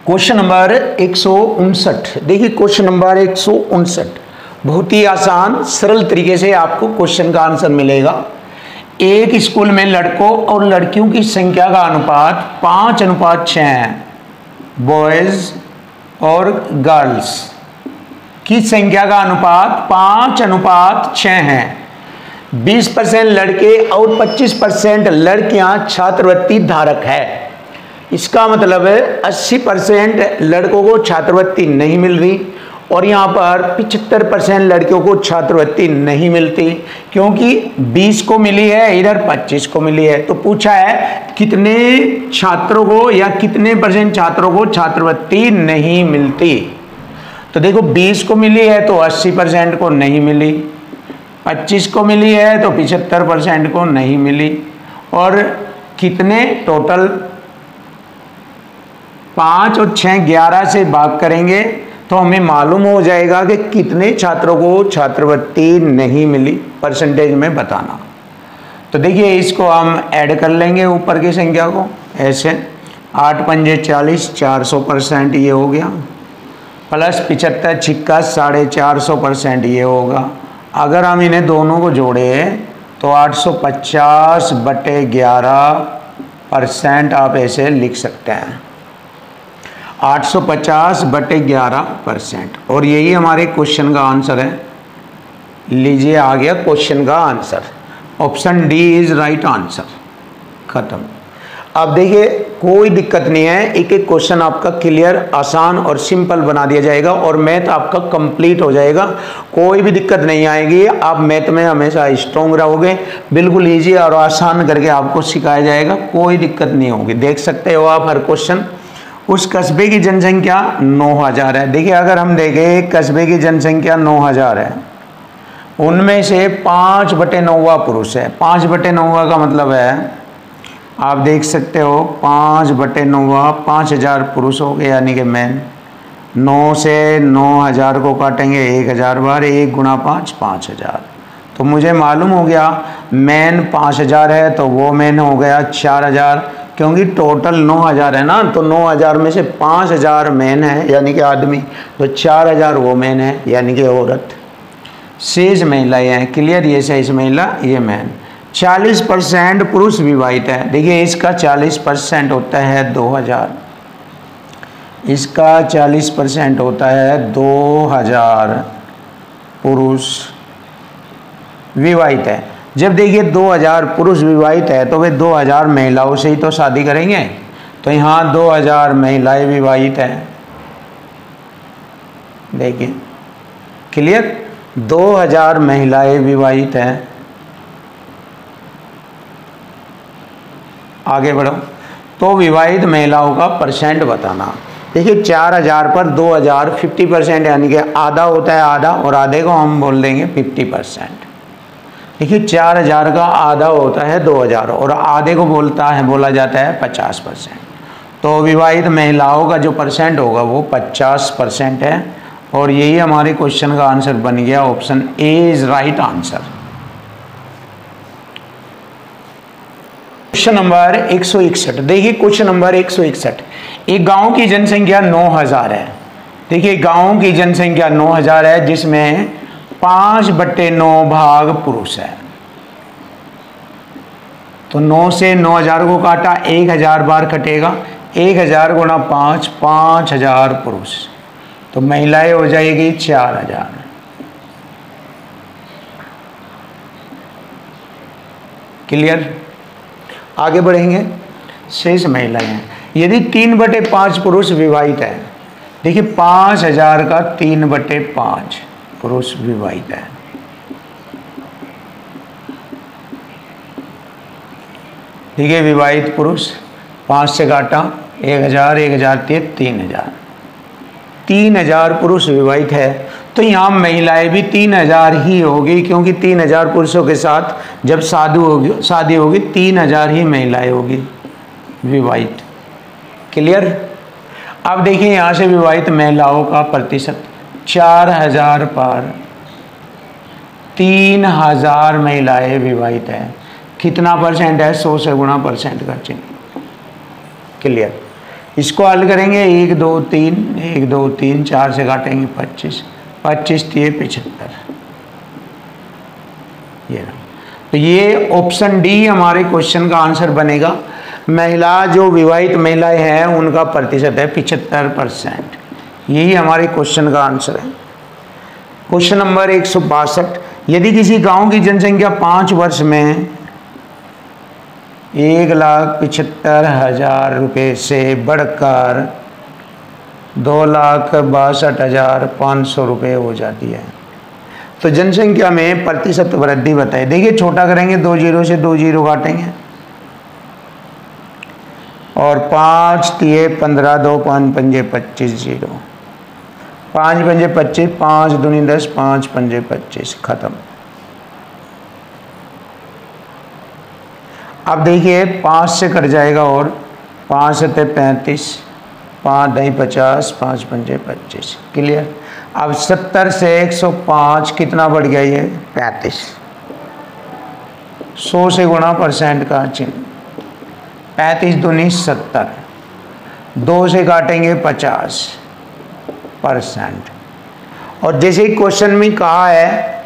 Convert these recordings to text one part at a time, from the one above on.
Question number 159। देखिए question number 159 बहुत ही आसान सरल तरीके से आपको क्वेश्चन का आंसर मिलेगा। एक स्कूल में लड़कों और लड़कियों की संख्या का अनुपात 5:6 है। बॉयज और गर्ल्स की संख्या का अनुपात 5:6 है। 20% लड़के और 25% लड़कियां छात्रवृत्ति धारक है। इसका मतलब है 80% लड़कों को छात्रवृत्ति नहीं मिल रही और यहाँ पर 75% लड़कियों को छात्रवृत्ति नहीं मिलती, क्योंकि 20 को मिली है, इधर 25 को मिली है। तो पूछा है कितने छात्रों को या कितने % छात्रों को छात्रवृत्ति नहीं मिलती। तो देखो 20 को मिली है तो 80% को नहीं मिली, 25 को मिली है तो 75% को नहीं मिली, और कितने टोटल 5 और 6 11 से भाग करेंगे तो हमें मालूम हो जाएगा कि कितने छात्रों को छात्रवृत्ति नहीं मिली, परसेंटेज में बताना। तो देखिए इसको हम ऐड कर लेंगे ऊपर की संख्या को ऐसे 8 पंजे 40 400% ये हो गया, प्लस 75 छिक्का 450% ये होगा। अगर हम इन्हें दोनों को जोड़े तो 850/11% आप ऐसे लिख सकते हैं, 850/11%। और यही हमारे क्वेश्चन का आंसर है। लीजिए आ गया क्वेश्चन का answer, option D is right answer. खत्म। अब देखिए कोई दिक्कत नहीं है, एक एक क्वेश्चन आपका क्लियर आसान और सिंपल बना दिया जाएगा और मैथ आपका कंप्लीट हो जाएगा। कोई भी दिक्कत नहीं आएगी, आप मैथ में हमेशा स्ट्रॉन्ग रहोगे। बिल्कुल इजी और आसान करके आपको सिखाया जाएगा, कोई दिक्कत नहीं होगी। देख सकते हो आप हर क्वेश्चन। उस कस्बे की जनसंख्या 9000 है। देखिए अगर हम देखें कस्बे की जनसंख्या 9000 है, उनमें से 5/9 पुरुष है। 5/9 का मतलब है आप देख सकते हो 5/9 5000 पुरुष हो गए, यानी कि मैन। 9 से 9000 को काटेंगे 1000 बार, 1 × 5 5000। तो मुझे मालूम हो गया मैन 5000 है तो वो मैन हो गया 4000, क्योंकि टोटल 9000 है ना, तो 9000 में से 5000 मैन है यानी कि आदमी, तो 4000 वो मैन है यानी कि औरत। शेष महिलाएं हैं। क्लियर, ये शेष महिला ये मैन। 40% पुरुष विवाहित है। देखिए इसका 40% होता है 2000, इसका 40% होता है 2000 पुरुष विवाहित है। जब देखिए 2000 पुरुष विवाहित है तो वे 2000 महिलाओं से ही तो शादी करेंगे, तो यहाँ 2000 महिलाएं विवाहित हैं। देखिए क्लियर, 2000 महिलाएं विवाहित हैं। आगे बढ़ो। तो विवाहित महिलाओं का % बताना। देखिए 4000 पर 2000 50%, यानी कि आधा होता है आधा, और आधे को हम बोल देंगे 50%। देखिए 4000 का आधा होता है 2000 और आधे को बोला जाता है 50%। तो विवाहित महिलाओं का जो % होगा वो 50% है, और यही हमारे क्वेश्चन का आंसर बन गया। Option A is right answer. Question number 161। देखिए क्वेश्चन नंबर 161। एक गांव की जनसंख्या 9000 है। देखिए गांव की जनसंख्या 9000 है, जिसमें 5/9 भाग पुरुष है। तो 9 से 9000 को काटा 1000 बार कटेगा, 1000 × 5 5000 पुरुष, तो महिलाएं हो जाएगी 4000। क्लियर, आगे बढ़ेंगे। शेष महिलाएं हैं। यदि 3/5 पुरुष विवाहित है, देखिए 5000 का 3/5 पुरुष विवाहित है। देखिए विवाहित पुरुष 5 से काटा 1000, 1000 3000, 3000 पुरुष विवाहित है। तो यहाँ महिलाएं भी 3000 ही होगी, क्योंकि 3000 पुरुषों के साथ जब शादी होगी 3000 ही महिलाएं होगी विवाहित। क्लियर। अब देखिए यहाँ से विवाहित महिलाओं का % 4000 पर 3000 महिलाएं विवाहित हैं। कितना % है? 100 से गुणा % का चिन्ह। क्लियर। इसको हल करेंगे 1 2 3 1 2 3 4 से काटेंगे 25 25 3 75 ये रहा। तो ये ऑप्शन डी हमारे क्वेश्चन का आंसर बनेगा। महिला जो विवाहित महिलाएं हैं उनका प्रतिशत है 75%। यही हमारे क्वेश्चन का आंसर है। क्वेश्चन नंबर 162, यदि किसी गांव की जनसंख्या 5 वर्ष में 1,75,000 रुपये से बढ़कर 2,62,500 रुपये हो जाती है तो जनसंख्या में प्रतिशत वृद्धि बताइए। देखिए छोटा करेंगे, 2 जीरो से 2 जीरो काटेंगे और 5 3 15 2 5 पंजे 25 जीरो 5 पंजे 25 5 दूनी 10 5 पंजे 25 खत्म। अब देखिए 5 से कट जाएगा और 5 सत्ते 35 5 दही 50 5 पंजे 25 क्लियर। अब 70 से 105 कितना बढ़ गया ये 35। 100 से गुणा परसेंट का चिन्ह 35 दूनी 70 2 से काटेंगे 50%। और जैसे क्वेश्चन में कहा है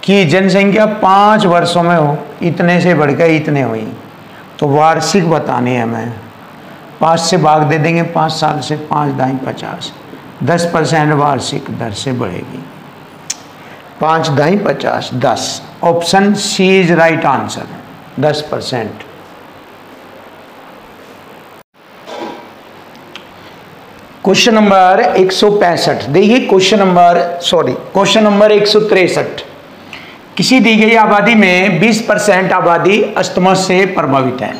कि जनसंख्या 5 वर्षों में हो इतने से बढ़कर इतने हुई तो वार्षिक बतानी है हमें। 5 से भाग दे देंगे 5 साल से 5 दाई 50 10% वार्षिक दर से बढ़ेगी 5 दाई 50 10। Option C is right answer 10%। Question number 165 देखिए क्वेश्चन नंबर 163। किसी दी गई आबादी में 20% आबादी अस्थमा से प्रभावित है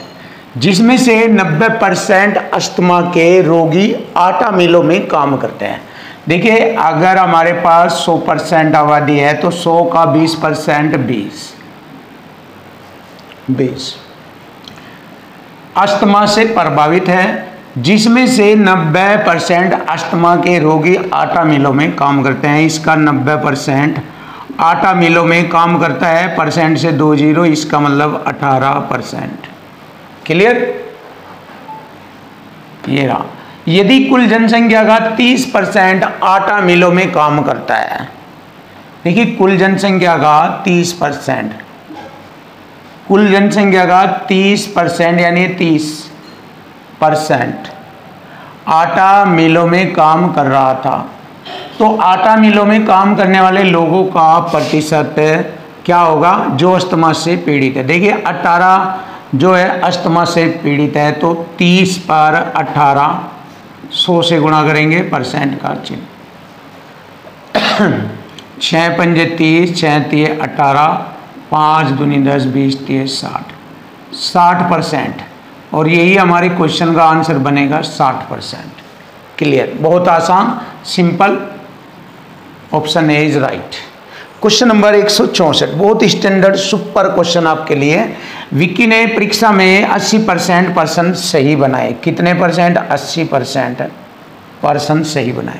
जिसमें से 90% अस्थमा के रोगी आटा मिलों में काम करते हैं। देखिए अगर हमारे पास 100% आबादी है तो 100 का 20% 20 अस्थमा से प्रभावित है जिसमें से 90% अस्थमा के रोगी आटा मिलों में काम करते हैं। इसका 90% आटा मिलों में काम करता है, परसेंट से 2 जीरो, इसका मतलब 18%। क्लियर। ये रहा। यदि कुल जनसंख्या का 30% आटा मिलों में काम करता है, देखिए कुल जनसंख्या का 30%, कुल जनसंख्या का 30% यानी 30% आटा मिलों में काम कर रहा था, तो आटा मिलों में काम करने वाले लोगों का प्रतिशत क्या होगा जो अस्थमा से पीड़ित है। देखिए 18 जो है अस्थमा से पीड़ित है तो 30 पर 18 100 से गुणा करेंगे परसेंट का चिन्ह 6 पंजे 30 6 तिये 18 5 दूनी 10 20 तिये 60%। और यही हमारे क्वेश्चन का आंसर बनेगा 60%। क्लियर, बहुत आसान simple, option A is right. Question number 164 बहुत स्टैंडर्ड सुपर क्वेश्चन आपके लिए। विक्की ने परीक्षा में 80% पर्सन सही बनाए। कितने परसेंट? 80% पर्सन सही बनाए।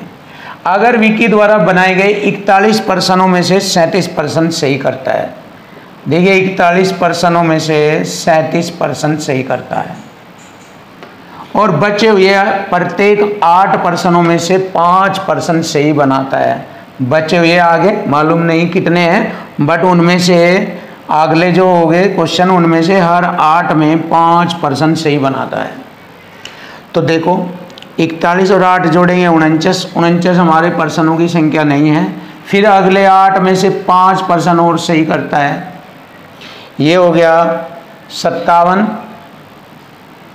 अगर विक्की द्वारा बनाए गए 41 पर्सनों में से 37% सही करता है, देखिए 41 पर्सनों में से 37% सही करता है और बचे हुए प्रत्येक 8 पर्सनों में से 5% सही बनाता है। बचे हुए आगे मालूम नहीं कितने हैं, बट उनमें से अगले जो हो गए क्वेश्चन उनमें से हर 8 में 5% सही बनाता है। तो देखो 41 और 8 जोड़ेंगे 49 हमारे पर्सनों की संख्या नहीं है। फिर अगले 8 में से 5% और सही करता है, ये हो गया 57।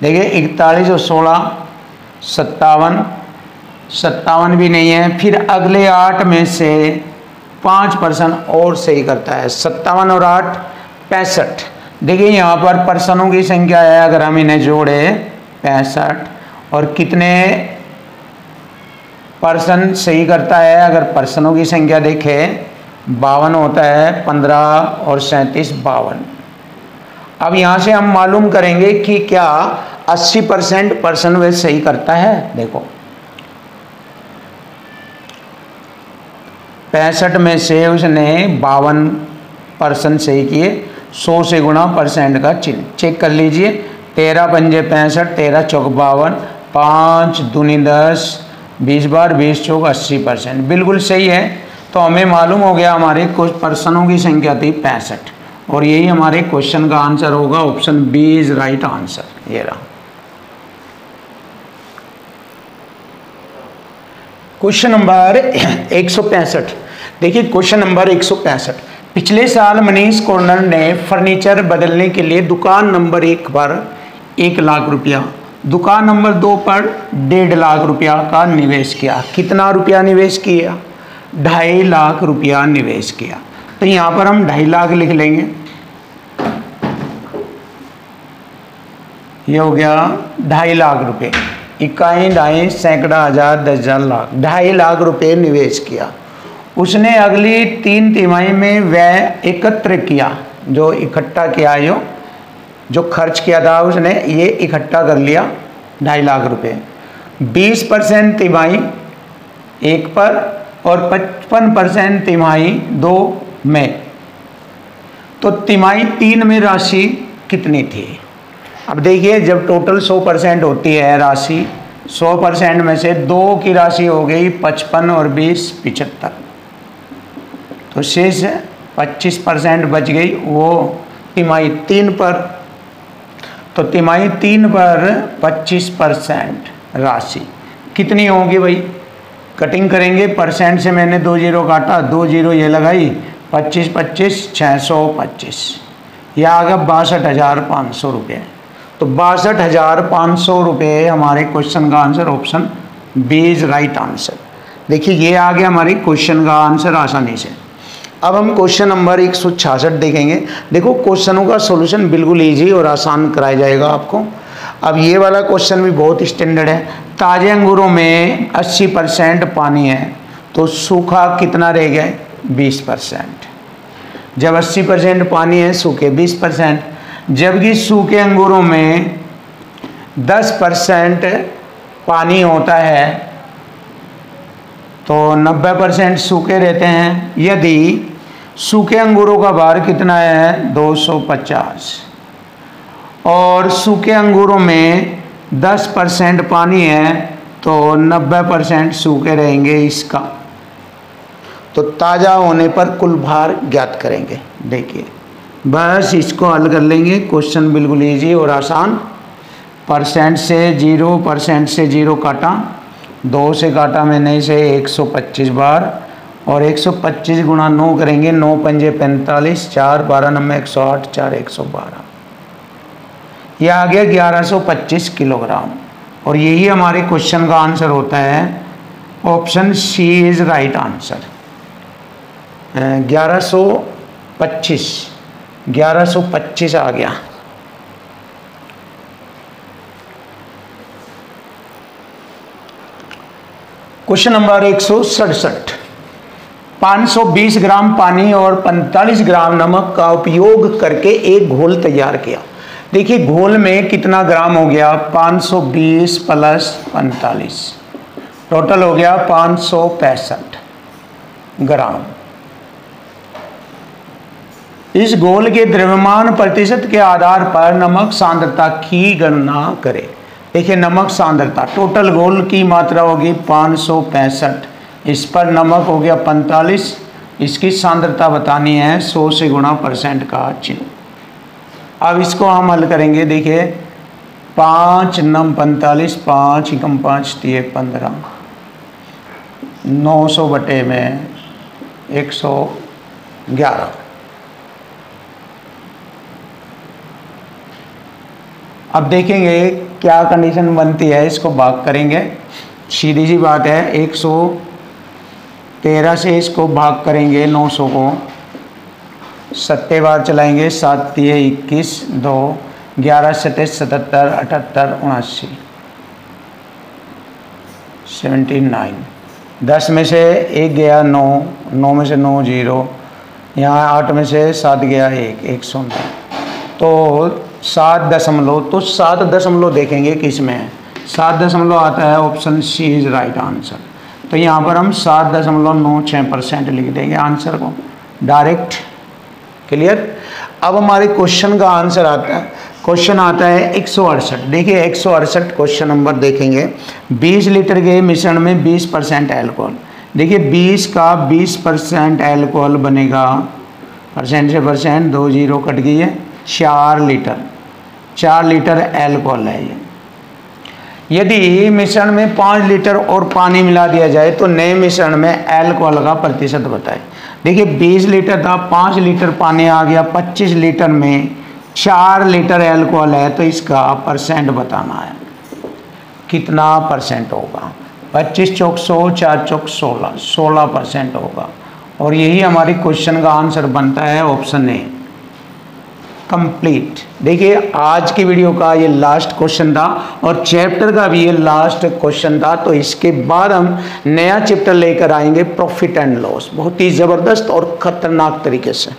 देखिए 41 और 16 57 भी नहीं है। फिर अगले 8 में से 5% और सही करता है, 57 और 8 65। देखिए यहाँ पर पर्सनों की संख्या है, अगर हम इन्हें जोड़े 65 और कितने पर्सन सही करता है, अगर पर्सनों की संख्या देखें 52 होता है, 15 और 37 52। अब यहाँ से हम मालूम करेंगे कि क्या 80% पर्सन वे सही करता है। देखो 65 में से उसने 52% सही किए, 100 से गुणा परसेंट का चिन्ह चेक कर लीजिए। 13 पंजे 65, 13 चौक 52, 5 दूनी 10, 20 बार 20 चौक 80%, बिल्कुल सही है। तो हमें मालूम हो गया हमारे कुछ पर्सनों की संख्या थी 65, और यही हमारे क्वेश्चन का आंसर होगा। Option B is right answer. ये रहा क्वेश्चन नंबर 165। देखिए क्वेश्चन नंबर 165, पिछले साल मनीष कॉर्नर ने फर्नीचर बदलने के लिए दुकान नंबर 1 पर 1 लाख रुपया, दुकान नंबर 2 पर 1.5 लाख रुपया का निवेश किया। कितना रुपया निवेश किया? 2.5 लाख रुपया निवेश किया। तो यहाँ पर हम 2.5 लाख लिख लेंगे। ये हो गया 2.5 लाख रुपए। इकाई, ढाई, सैकड़ा, हजार, 10,000, लाख। 2.5 लाख रुपए निवेश किया। उसने अगली 3 तिमाही में व्यय एकत्र किया, जो इकट्ठा किया, जो खर्च किया था उसने ये इकट्ठा कर लिया 2.5 लाख रुपए। 20% तिमाही 1 पर और 55% तिमाही 2 में। तो तिमाही 3 में राशि कितनी थी? अब देखिए जब टोटल 100% होती है राशि, 100% में से 2 की राशि हो गई 55 और 20 75, तो शेष 25% बच गई, वो तिमाही 3 पर। तो तिमाही 3 पर 25% राशि कितनी होगी भाई? कटिंग करेंगे, परसेंट से मैंने 2 जीरो काटा, 2 जीरो ये लगाई, 25 25 625, यह आ गया 62,500 रुपये। तो 62,500 रुपये हमारे क्वेश्चन का answer. Option B is right answer. देखिए ये आ गया हमारे क्वेश्चन का आंसर आसानी से। अब हम क्वेश्चन नंबर 166 देखेंगे। देखो क्वेश्चनों का सॉल्यूशन बिल्कुल इजी और आसान कराया जाएगा आपको। अब ये वाला क्वेश्चन भी बहुत स्टैंडर्ड है। ताज़े अंगूरों में 80% पानी है, तो सूखा कितना रह गया? 20%। जब 80% पानी है, सूखे 20%। जबकि सूखे अंगूरों में 10% पानी होता है, तो 90% सूखे रहते हैं। यदि सूखे अंगूरों का भार कितना है? 250, और सूखे अंगूरों में 10% पानी है, तो 90% सूखे रहेंगे इसका। तो ताज़ा होने पर कुल भार ज्ञात करेंगे। देखिए बस इसको हल कर लेंगे। क्वेश्चन बिल्कुल इजी और आसान। परसेंट से 0 काटा, 2 से काटा मैंने इसे 125 बार, और 125 गुणा 9 करेंगे, 9 पंजे 45, 4 12 9 108, 4 112, यह आ गया 1125 किलोग्राम। और यही हमारे क्वेश्चन का आंसर होता है। Option C is right answer. 1125 आ गया। क्वेश्चन नंबर 167, 520 ग्राम पानी और 45 ग्राम नमक का उपयोग करके एक घोल तैयार किया। देखिए घोल में कितना ग्राम हो गया? 520 प्लस 45, टोटल हो गया 565 ग्राम। इस घोल के द्रव्यमान प्रतिशत के आधार पर नमक सांद्रता की गणना करें। देखिए नमक सांद्रता, टोटल घोल की मात्रा होगी 565, इस पर नमक हो गया 45, इसकी सांद्रता बतानी है, 100 से गुणा % का चिन्ह। अब इसको हम हल करेंगे। देखिए 5 नम 45, 5 एकम 5 दिए 15, 900 बटे में 111। अब देखेंगे क्या कंडीशन बनती है, इसको भाग करेंगे। सीधी सी बात है, 113 से इसको भाग करेंगे 900 को, 7 बार चलाएंगे, 7 दिए 21, 2 11 7 77 78 79, 79। 10 में से 1 गया 9, 9 में से 9 0, यहाँ 8 में से 7 गया 1, 109। तो 7 देखेंगे किस में है। 7 आता है, option C is right answer. तो यहाँ पर हम 7.96% लिख देंगे आंसर को डायरेक्ट। क्लियर। अब हमारे क्वेश्चन का आंसर आता है क्वेश्चन आता है 168। देखिए 168 क्वेश्चन नंबर देखेंगे। 20 लीटर के मिश्रण में 20% एल्कोहल। देखिए 20 का 20% एल्कोहल बनेगा, परसेंट से परसेंट 2 जीरो कट गई है, 4 लीटर एल्कोहल है ये। यदि मिश्रण में 5 लीटर और पानी मिला दिया जाए तो नए मिश्रण में एल्कोहल का प्रतिशत बताएं। देखिए 20 लीटर था, 5 लीटर पानी आ गया, 25 लीटर में 4 लीटर एल्कोहल है, तो इसका परसेंट बताना है, कितना परसेंट होगा। 25 चौक 100, 4 चौक 16, 16% होगा। और यही हमारी क्वेश्चन का आंसर बनता है ऑप्शन ए, कंप्लीट। देखिए आज की वीडियो का ये लास्ट क्वेश्चन था और चैप्टर का भी ये लास्ट क्वेश्चन था। तो इसके बाद हम नया चैप्टर लेकर आएंगे प्रॉफिट एंड लॉस, बहुत ही ज़बरदस्त और ख़तरनाक तरीके से।